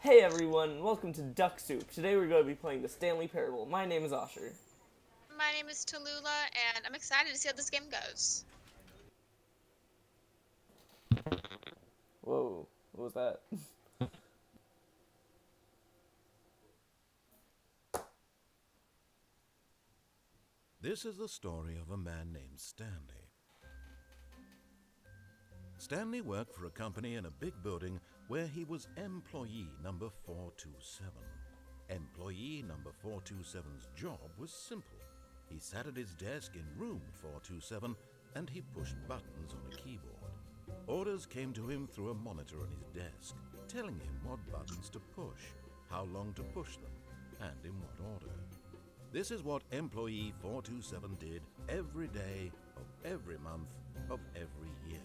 Hey everyone, welcome to Duck Soup. Today we're going to be playing the Stanley Parable. My name is Osher. My name is Tallulah, and I'm excited to see how this game goes. Whoa, what was that? This is the story of a man named Stanley. Stanley worked for a company in a big building where he was employee number 427. Employee number 427's job was simple. He sat at his desk in room 427 and he pushed buttons on a keyboard. Orders came to him through a monitor on his desk, telling him what buttons to push, how long to push them, and in what order. This is what employee 427 did every day of every month of every year.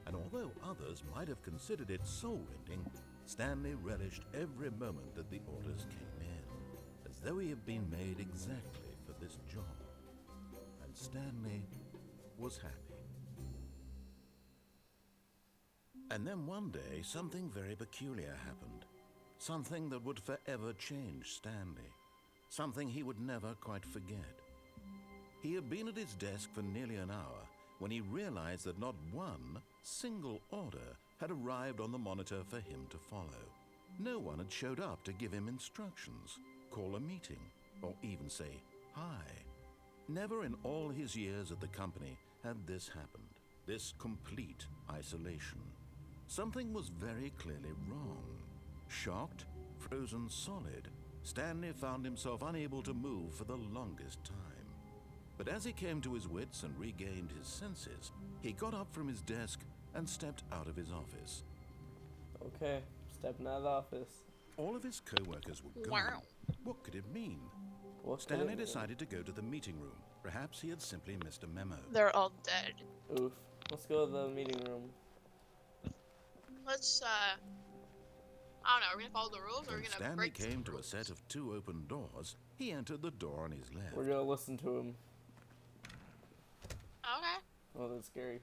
And although others might have considered it soul-rending, Stanley relished every moment that the orders came in, as though he had been made exactly for this job. And Stanley was happy. And then one day, something very peculiar happened. Something that would forever change Stanley. Something he would never quite forget. He had been at his desk for nearly an hour when he realized that not one single order had arrived on the monitor for him to follow. No one had showed up to give him instructions, call a meeting, or even say hi. Never in all his years at the company had this happened, this complete isolation. Something was very clearly wrong. Shocked, frozen solid, Stanley found himself unable to move for the longest time. But as he came to his wits and regained his senses, he got up from his desk and stepped out of his office. Okay, stepping out of the office. All of his co-workers were gone. Wow. What could it mean? What could Stanley it mean? decided to go to the meeting room. Perhaps he had simply missed a memo. They're all dead. Oof. Let's go to the meeting room. Let's, I don't know, are we gonna follow the rules or are When we gonna Stanley break came the to a rules? set of two open doors, he entered the door on his left. We're going to listen to him. Okay. Oh, that's scary.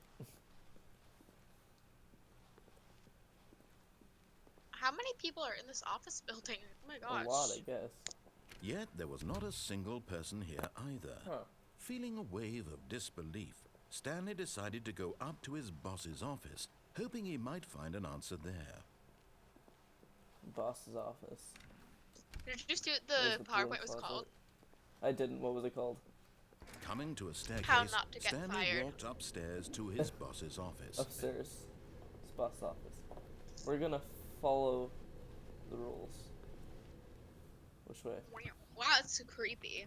How many people are in this office building? Oh my gosh. A lot, I guess. Yet there was not a single person here either. Huh. Feeling a wave of disbelief, Stanley decided to go up to his boss's office, hoping he might find an answer there. Boss's office. Did you see what There's the broom PowerPoint was closet. called? I didn't. What was it called? Coming to a How staircase, not to get Stanley fired. walked upstairs to his boss's office. Upstairs. It's boss's office. We're going to follow the rules. Which way? Wow, that's so creepy.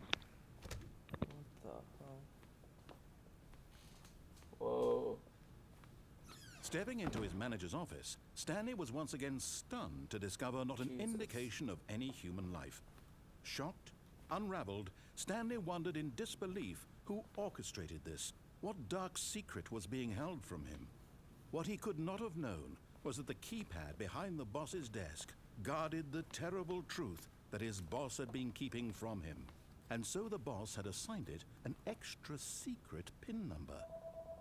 What the hell? Whoa. Stepping into his manager's office, Stanley was once again stunned to discover not an Jesus. indication of any human life. Shocked, unraveled, Stanley wondered in disbelief who orchestrated this. What dark secret was being held from him? What he could not have known was that the keypad behind the boss's desk guarded the terrible truth that his boss had been keeping from him. And so the boss had assigned it an extra secret PIN number,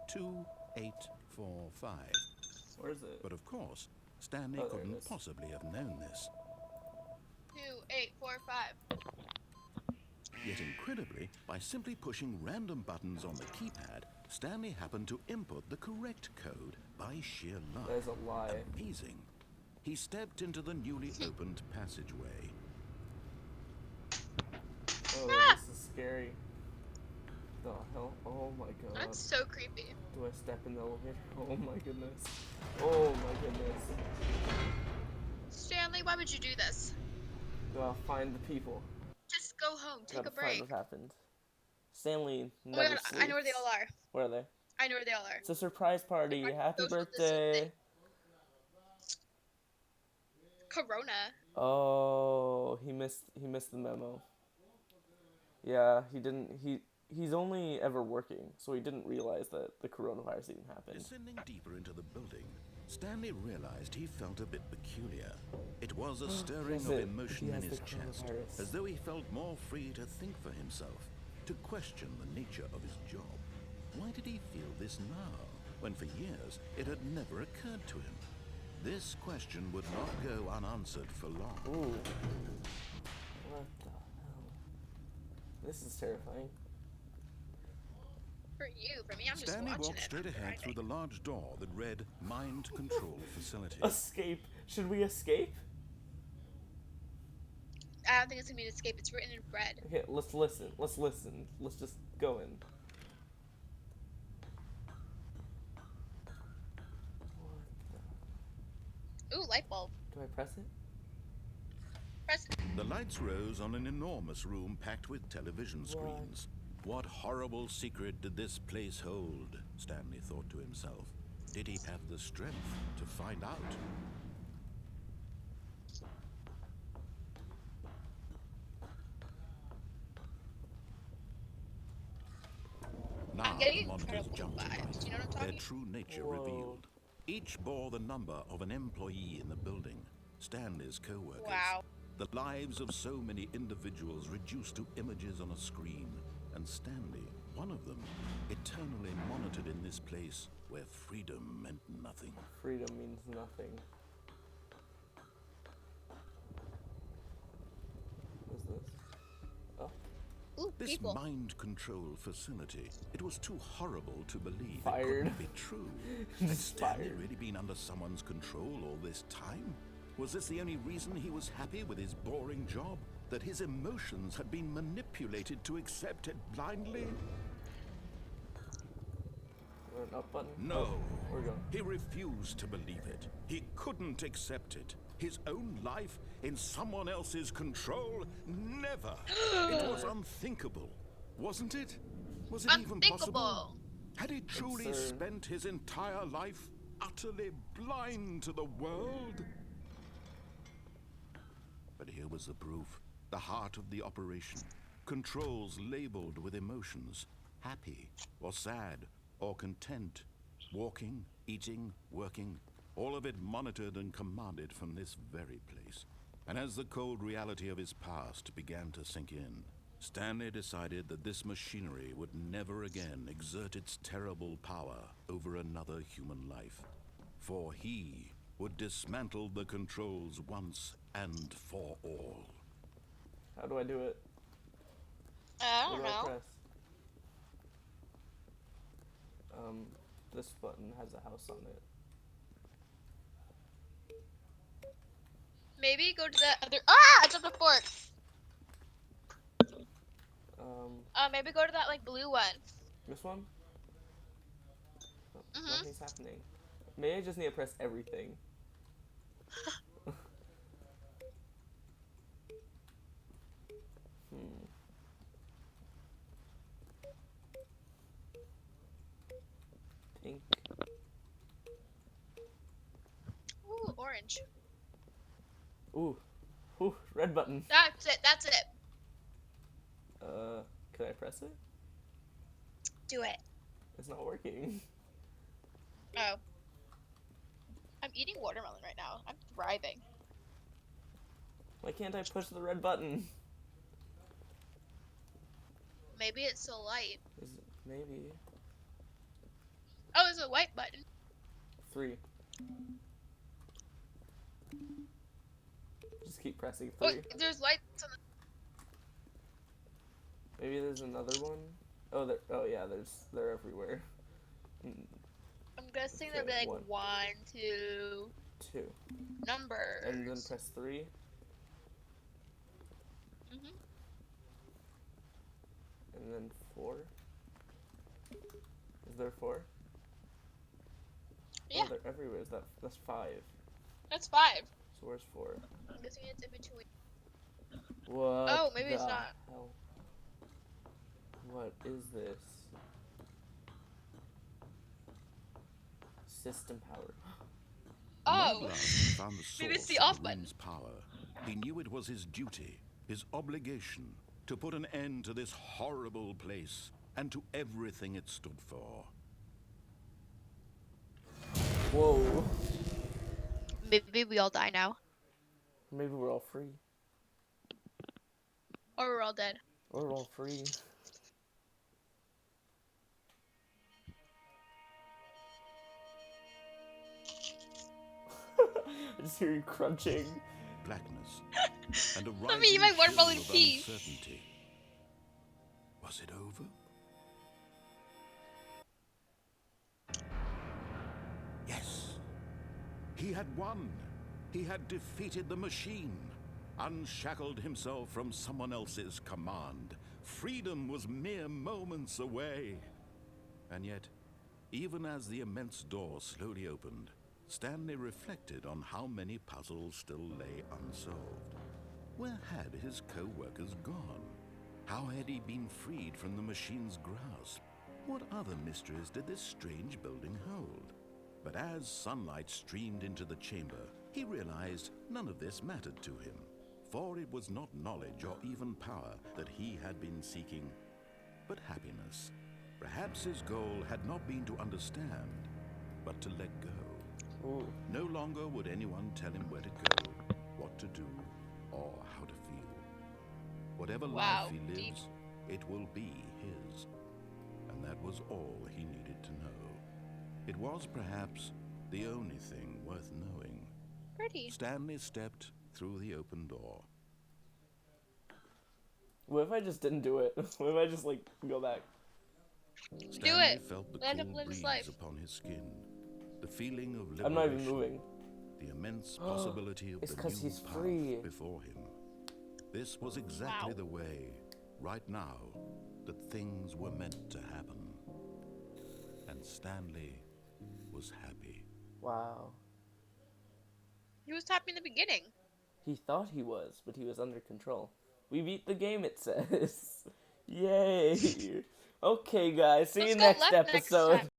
2845. Where is it? But of course, Stanley Oh, there it couldn't is. possibly have known this. 2845. Yet incredibly, by simply pushing random buttons on the keypad, Stanley happened to input the correct code by sheer luck. That is a lie. Amazing. He stepped into the newly opened passageway. Oh, this is scary. The hell? Oh my god. That's so creepy. Do I step in the elevator? Oh my goodness. Oh my goodness. Stanley, why would you do this? Gotta find the people. Just go home, take Gotta a break. find what happened. Stanley Oh my never god, sleeps. I know where they all are. Where are they? I know where they all are. It's a surprise party. Surprise Happy social birthday. distancing. Corona. Oh, he missed the memo. Yeah, he's only ever working, so he didn't realize that the coronavirus even happened. Descending deeper into the building, Stanley realized he felt a bit peculiar. It was a stirring Is of it? emotion He in has his the chest, coronavirus. as though he felt more free to think for himself, to question the nature of his job. Why did he feel this now, when for years it had never occurred to him? This question would not go unanswered for long. Ooh. What the hell? This is terrifying. For you, for me, I'm just Stanley watching walked it. straight ahead through the large door that read Mind Control Facility. Escape. Should we escape? I don't think it's gonna be an escape. It's written in red. Okay, let's listen. Let's listen. Let's just go in. Ooh, light bulb. Do I press it? Press. The lights rose on an enormous room packed with television screens. What horrible secret did this place hold? Stanley thought to himself. Did he have the strength to find out? Now I'm the getting monitors incredible jumped to vibes. life, You know what I'm their talking? true nature Whoa. revealed. Each bore the number of an employee in the building, Stanley's co-workers. Wow. The lives of so many individuals reduced to images on a screen, and Stanley, one of them, eternally monitored in this place where freedom meant nothing. Freedom means nothing. What's this? Oh, Ooh, This people. mind control facility, it was too horrible to believe it Fired. couldn't be true. Had Just Stanley fired. really been under someone's control all this time? Was this the only reason he was happy with his boring job? That his emotions had been manipulated to accept it blindly? an up button? No. Oh, we're going. He refused to believe it. He couldn't accept it. His own life in someone else's control? Never. It was unthinkable. Wasn't it? Was it even possible? Unthinkable. Had he truly Absurd. spent his entire life utterly blind to the world? But here was the proof. The heart of the operation. Controls labeled with emotions. Happy, or sad, or content. Walking, eating, working. All of it monitored and commanded from this very place. And as the cold reality of his past began to sink in, Stanley decided that this machinery would never again exert its terrible power over another human life. For he would dismantle the controls once and for all. How do I do it? I What don't do I know. press? This button has a house on it. Maybe go to the other. Ah! I dropped a fork. Maybe go to that like blue one. This one? Oh, Mhm. Nothing's happening. Maybe I just need to press everything. Pink. Ooh, orange. Ooh. Ooh, red button. That's it. That's it. Can I press it? Do it. It's not working. Oh. I'm eating watermelon right now. I'm thriving. Why can't I push the red button? Maybe it's so light. Is it, maybe. Oh, there's a white button. 3. Just keep pressing Oh, 3. there's lights on the. Maybe there's another one. Oh, there. Oh yeah, they're everywhere. I'm guessing there'll be Okay, like 1, 2 2. numbers. And then press 3. Mhm. And then 4. Is there 4? Yeah, Oh, they're everywhere. That's 5. that's 5. So where's 4? I'm guessing it's in between. What? Oh, maybe it's the not. hell? What is this? System power. Oh. When at last he found the Maybe it's source the of off the button. room's power, he knew it was his duty, his obligation, to put an end to this horrible place and to everything it stood for. Whoa. Maybe we all die now. Maybe we're all free. Or we're all dead. Or we're all free. I just hear you crunching. Blackness and a Let me eat rising my watermelon chill of peas. uncertainty. Was it over? Yes. He had won. He had defeated the machine, unshackled himself from someone else's command. Freedom was mere moments away. And yet, even as the immense door slowly opened, Stanley reflected on how many puzzles still lay unsolved. Where had his co-workers gone? How had he been freed from the machine's grasp? What other mysteries did this strange building hold? But as sunlight streamed into the chamber, he realized none of this mattered to him, for it was not knowledge or even power that he had been seeking, but happiness. Perhaps his goal had not been to understand, but to let go. Ooh. No longer would anyone tell him where to go, what to do, or how to feel. Whatever Wow, life he lives, deep. it will be his. And that was all he needed to know. It was perhaps the only thing worth knowing. Pretty. Stanley stepped through the open door. What if I just didn't do it? What if I just like go back? Stanley it. felt the Let him cool live his breeze life. upon his skin, the feeling of liberation, I'm not even moving. the immense possibility of It's the 'cause new he's path free. before him. This was exactly Wow. the way, right now, that things were meant to happen. And Stanley was happy. Wow. He was happy in the beginning. He thought he was, but he was under control. We beat the game, it says. Yay. Okay, guys. See Let's you go next left next episode. time.